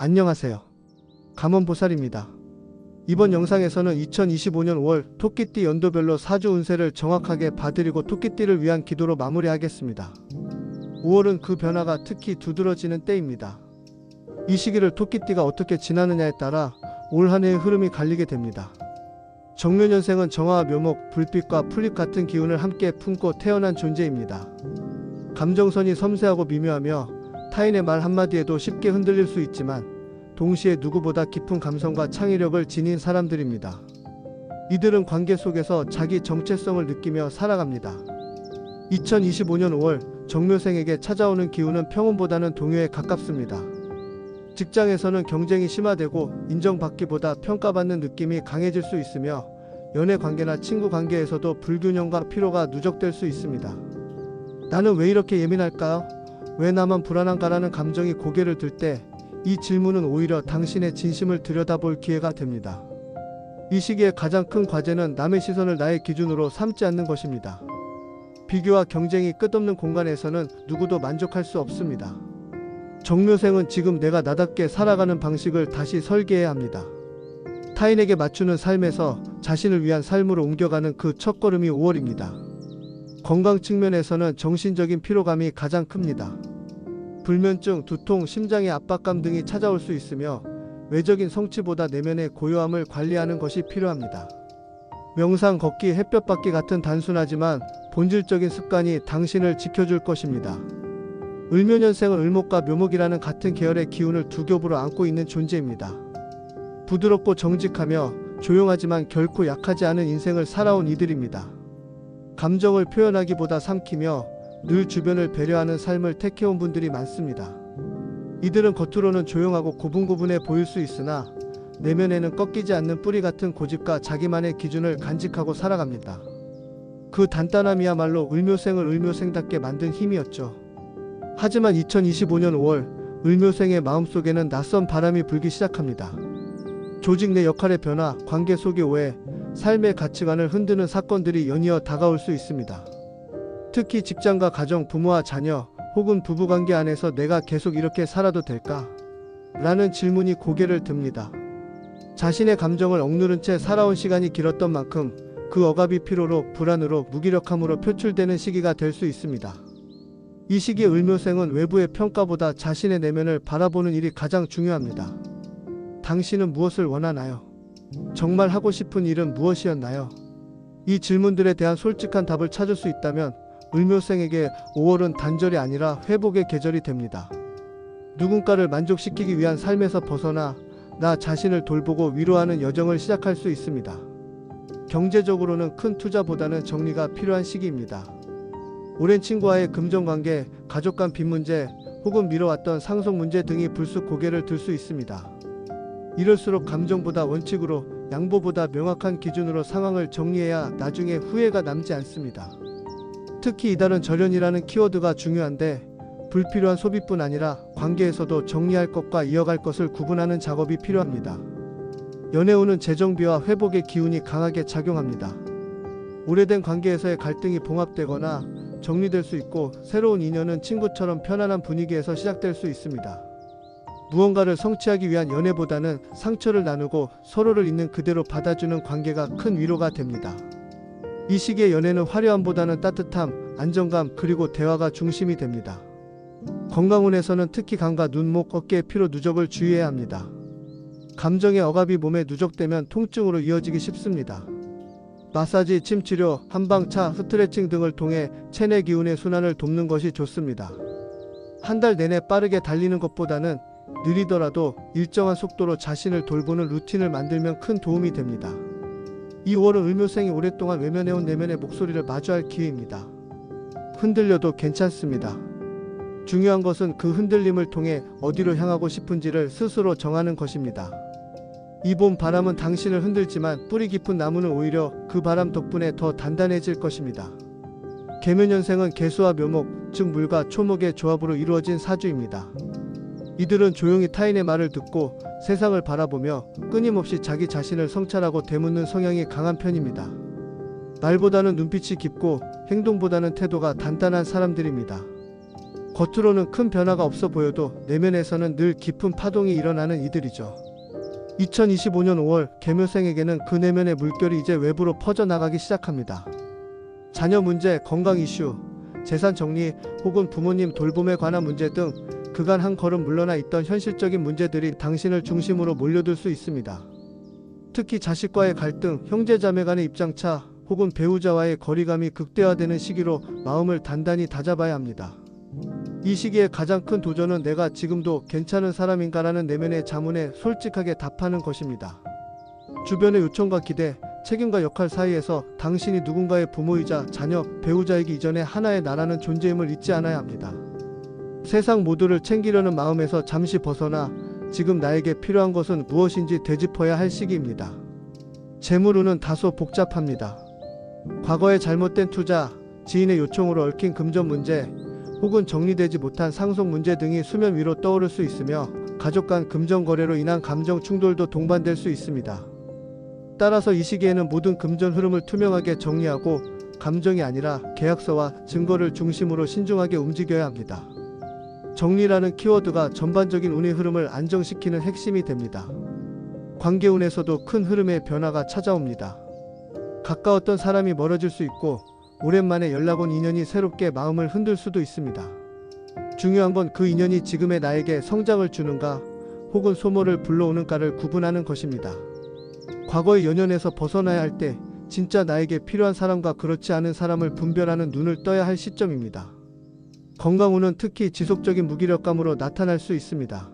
안녕하세요. 감원보살입니다. 이번 영상에서는 2025년 5월 토끼띠 연도별로 사주 운세를 정확하게 봐드리고 토끼띠를 위한 기도로 마무리하겠습니다. 5월은 그 변화가 특히 두드러지는 때입니다. 이 시기를 토끼띠가 어떻게 지나느냐에 따라 올 한 해의 흐름이 갈리게 됩니다. 정묘년생은 정화와 묘목, 불빛과 풀잎 같은 기운을 함께 품고 태어난 존재입니다. 감정선이 섬세하고 미묘하며 타인의 말 한마디에도 쉽게 흔들릴 수 있지만 동시에 누구보다 깊은 감성과 창의력을 지닌 사람들입니다. 이들은 관계 속에서 자기 정체성을 느끼며 살아갑니다. 2025년 5월 정묘생에게 찾아오는 기운은 평온보다는 동요에 가깝습니다. 직장에서는 경쟁이 심화되고 인정받기보다 평가받는 느낌이 강해질 수 있으며 연애 관계나 친구 관계에서도 불균형과 피로가 누적될 수 있습니다. 나는 왜 이렇게 예민할까요? 왜 나만 불안한가라는 감정이 고개를 들 때 이 질문은 오히려 당신의 진심을 들여다볼 기회가 됩니다. 이 시기에 가장 큰 과제는 남의 시선을 나의 기준으로 삼지 않는 것입니다. 비교와 경쟁이 끝없는 공간에서는 누구도 만족할 수 없습니다. 정묘생은 지금 내가 나답게 살아가는 방식을 다시 설계해야 합니다. 타인에게 맞추는 삶에서 자신을 위한 삶으로 옮겨가는 그 첫걸음이 5월입니다. 건강 측면에서는 정신적인 피로감이 가장 큽니다. 불면증, 두통, 심장의 압박감 등이 찾아올 수 있으며 외적인 성취보다 내면의 고요함을 관리하는 것이 필요합니다. 명상, 걷기, 햇볕 받기 같은 단순하지만 본질적인 습관이 당신을 지켜줄 것입니다. 을묘년생은 을목과 묘목이라는 같은 계열의 기운을 두 겹으로 안고 있는 존재입니다. 부드럽고 정직하며 조용하지만 결코 약하지 않은 인생을 살아온 이들입니다. 감정을 표현하기보다 삼키며 늘 주변을 배려하는 삶을 택해온 분들이 많습니다. 이들은 겉으로는 조용하고 고분고분해 보일 수 있으나 내면에는 꺾이지 않는 뿌리 같은 고집과 자기만의 기준을 간직하고 살아갑니다. 그 단단함이야말로 을묘생을 을묘생답게 만든 힘이었죠. 하지만 2025년 5월 을묘생의 마음속에는 낯선 바람이 불기 시작합니다. 조직 내 역할의 변화, 관계 속의 오해, 삶의 가치관을 흔드는 사건들이 연이어 다가올 수 있습니다. 특히 직장과 가정, 부모와 자녀 혹은 부부관계 안에서 내가 계속 이렇게 살아도 될까? 라는 질문이 고개를 듭니다. 자신의 감정을 억누른 채 살아온 시간이 길었던 만큼 그 억압이 피로로, 불안으로, 무기력함으로 표출되는 시기가 될 수 있습니다. 이 시기에 을묘생은 외부의 평가보다 자신의 내면을 바라보는 일이 가장 중요합니다. 당신은 무엇을 원하나요? 정말 하고 싶은 일은 무엇이었나요? 이 질문들에 대한 솔직한 답을 찾을 수 있다면 을묘생에게 5월은 단절이 아니라 회복의 계절이 됩니다. 누군가를 만족시키기 위한 삶에서 벗어나 나 자신을 돌보고 위로하는 여정을 시작할 수 있습니다. 경제적으로는 큰 투자보다는 정리가 필요한 시기입니다. 오랜 친구와의 금전관계, 가족 간 빚 문제 혹은 미뤄왔던 상속 문제 등이 불쑥 고개를 들 수 있습니다. 이럴수록 감정보다 원칙으로, 양보보다 명확한 기준으로 상황을 정리해야 나중에 후회가 남지 않습니다. 특히 이달은 절연이라는 키워드가 중요한데 불필요한 소비뿐 아니라 관계에서도 정리할 것과 이어갈 것을 구분하는 작업이 필요합니다. 연애운은 재정비와 회복의 기운이 강하게 작용합니다. 오래된 관계에서의 갈등이 봉합되거나 정리될 수 있고 새로운 인연은 친구처럼 편안한 분위기에서 시작될 수 있습니다. 무언가를 성취하기 위한 연애보다는 상처를 나누고 서로를 있는 그대로 받아주는 관계가 큰 위로가 됩니다. 이 시기의 연애는 화려함보다는 따뜻함, 안정감 그리고 대화가 중심이 됩니다. 건강운에서는 특히 감과 눈, 목, 어깨의 피로 누적을 주의해야 합니다. 감정의 억압이 몸에 누적되면 통증으로 이어지기 쉽습니다. 마사지, 침치료, 한방차, 스트레칭 등을 통해 체내 기운의 순환을 돕는 것이 좋습니다. 한 달 내내 빠르게 달리는 것보다는 느리더라도 일정한 속도로 자신을 돌보는 루틴을 만들면 큰 도움이 됩니다. 이 5월은 을묘생이 오랫동안 외면해온 내면의 목소리를 마주할 기회입니다. 흔들려도 괜찮습니다. 중요한 것은 그 흔들림을 통해 어디로 향하고 싶은지를 스스로 정하는 것입니다. 이 봄 바람은 당신을 흔들지만 뿌리 깊은 나무는 오히려 그 바람 덕분에 더 단단해질 것입니다. 개묘년생은 개수와 묘목, 즉 물과 초목의 조합으로 이루어진 사주입니다. 이들은 조용히 타인의 말을 듣고 세상을 바라보며 끊임없이 자기 자신을 성찰하고 되묻는 성향이 강한 편입니다. 말보다는 눈빛이 깊고 행동보다는 태도가 단단한 사람들입니다. 겉으로는 큰 변화가 없어 보여도 내면에서는 늘 깊은 파동이 일어나는 이들이죠. 2025년 5월 계묘생에게는 그 내면의 물결이 이제 외부로 퍼져나가기 시작합니다. 자녀 문제, 건강 이슈, 재산 정리 혹은 부모님 돌봄에 관한 문제 등 그간 한 걸음 물러나 있던 현실적인 문제들이 당신을 중심으로 몰려들 수 있습니다. 특히 자식과의 갈등, 형제자매 간의 입장차 혹은 배우자와의 거리감이 극대화되는 시기로 마음을 단단히 다잡아야 합니다. 이 시기에 가장 큰 도전은 내가 지금도 괜찮은 사람인가라는 내면의 자문에 솔직하게 답하는 것입니다. 주변의 요청과 기대, 책임과 역할 사이에서 당신이 누군가의 부모이자 자녀, 배우자이기 이전에 하나의 나라는 존재임을 잊지 않아야 합니다. 세상 모두를 챙기려는 마음에서 잠시 벗어나 지금 나에게 필요한 것은 무엇인지 되짚어야 할 시기입니다. 재물운은 다소 복잡합니다. 과거의 잘못된 투자, 지인의 요청으로 얽힌 금전 문제, 혹은 정리되지 못한 상속 문제 등이 수면 위로 떠오를 수 있으며 가족 간 금전 거래로 인한 감정 충돌도 동반될 수 있습니다. 따라서 이 시기에는 모든 금전 흐름을 투명하게 정리하고 감정이 아니라 계약서와 증거를 중심으로 신중하게 움직여야 합니다. 정리라는 키워드가 전반적인 운의 흐름을 안정시키는 핵심이 됩니다. 관계운에서도 큰 흐름의 변화가 찾아옵니다. 가까웠던 사람이 멀어질 수 있고 오랜만에 연락 온 인연이 새롭게 마음을 흔들 수도 있습니다. 중요한 건 그 인연이 지금의 나에게 성장을 주는가 혹은 소모를 불러오는가를 구분하는 것입니다. 과거의 연연에서 벗어나야 할 때 진짜 나에게 필요한 사람과 그렇지 않은 사람을 분별하는 눈을 떠야 할 시점입니다. 건강운은 특히 지속적인 무기력감으로 나타날 수 있습니다.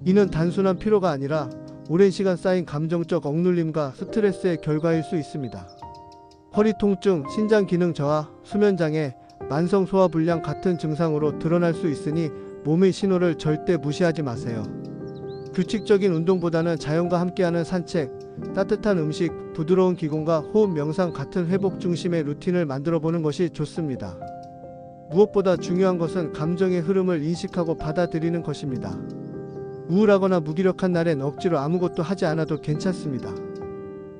이는 단순한 피로가 아니라 오랜 시간 쌓인 감정적 억눌림과 스트레스의 결과일 수 있습니다. 허리 통증, 신장 기능 저하, 수면 장애, 만성 소화 불량 같은 증상으로 드러날 수 있으니 몸의 신호를 절대 무시하지 마세요. 규칙적인 운동보다는 자연과 함께하는 산책, 따뜻한 음식, 부드러운 기공과 호흡 명상 같은 회복 중심의 루틴을 만들어 보는 것이 좋습니다. 무엇보다 중요한 것은 감정의 흐름을 인식하고 받아들이는 것입니다. 우울하거나 무기력한 날엔 억지로 아무것도 하지 않아도 괜찮습니다.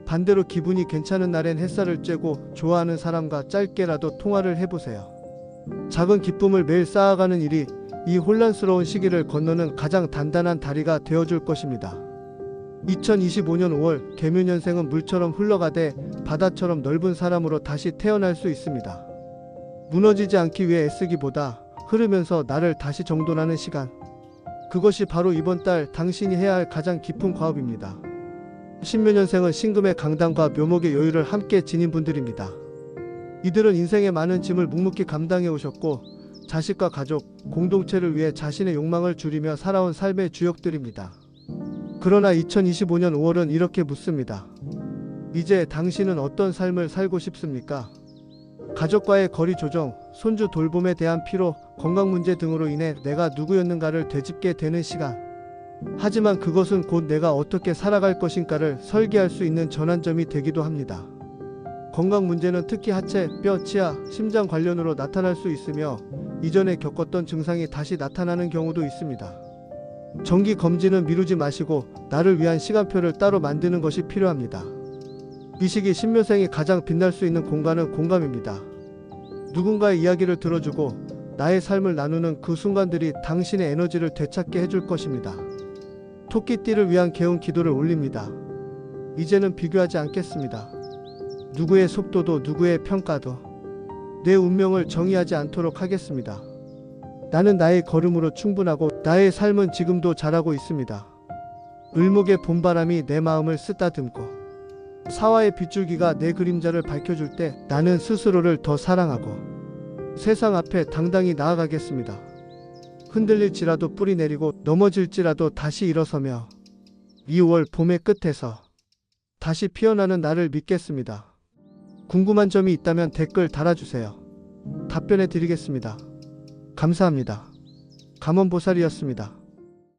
반대로 기분이 괜찮은 날엔 햇살을 쬐고 좋아하는 사람과 짧게라도 통화를 해보세요. 작은 기쁨을 매일 쌓아가는 일이 이 혼란스러운 시기를 건너는 가장 단단한 다리가 되어줄 것입니다. 2025년 5월 계묘년생은 물처럼 흘러가되 바다처럼 넓은 사람으로 다시 태어날 수 있습니다. 무너지지 않기 위해 애쓰기보다 흐르면서 나를 다시 정돈하는 시간. 그것이 바로 이번 달 당신이 해야 할 가장 깊은 과업입니다. 신묘년생은 신금의 강단과 묘목의 여유를 함께 지닌 분들입니다. 이들은 인생의 많은 짐을 묵묵히 감당해 오셨고 자식과 가족, 공동체를 위해 자신의 욕망을 줄이며 살아온 삶의 주역들입니다. 그러나 2025년 5월은 이렇게 묻습니다. 이제 당신은 어떤 삶을 살고 싶습니까? 가족과의 거리 조정, 손주 돌봄에 대한 피로, 건강 문제 등으로 인해 내가 누구였는가를 되짚게 되는 시간. 하지만 그것은 곧 내가 어떻게 살아갈 것인가를 설계할 수 있는 전환점이 되기도 합니다. 건강 문제는 특히 하체, 뼈, 치아, 심장 관련으로 나타날 수 있으며 이전에 겪었던 증상이 다시 나타나는 경우도 있습니다. 정기 검진은 미루지 마시고 나를 위한 시간표를 따로 만드는 것이 필요합니다. 이 시기 신묘생이 가장 빛날 수 있는 공간은 공감입니다. 누군가의 이야기를 들어주고 나의 삶을 나누는 그 순간들이 당신의 에너지를 되찾게 해줄 것입니다. 토끼띠를 위한 개운 기도를 올립니다. 이제는 비교하지 않겠습니다. 누구의 속도도 누구의 평가도 내 운명을 정의하지 않도록 하겠습니다. 나는 나의 걸음으로 충분하고 나의 삶은 지금도 잘하고 있습니다. 을목의 봄바람이 내 마음을 쓰다듬고 사화의 빗줄기가 내 그림자를 밝혀줄 때 나는 스스로를 더 사랑하고 세상 앞에 당당히 나아가겠습니다. 흔들릴지라도 뿌리 내리고 넘어질지라도 다시 일어서며 2월 봄의 끝에서 다시 피어나는 나를 믿겠습니다. 궁금한 점이 있다면 댓글 달아주세요. 답변해 드리겠습니다. 감사합니다. 감원보살이었습니다.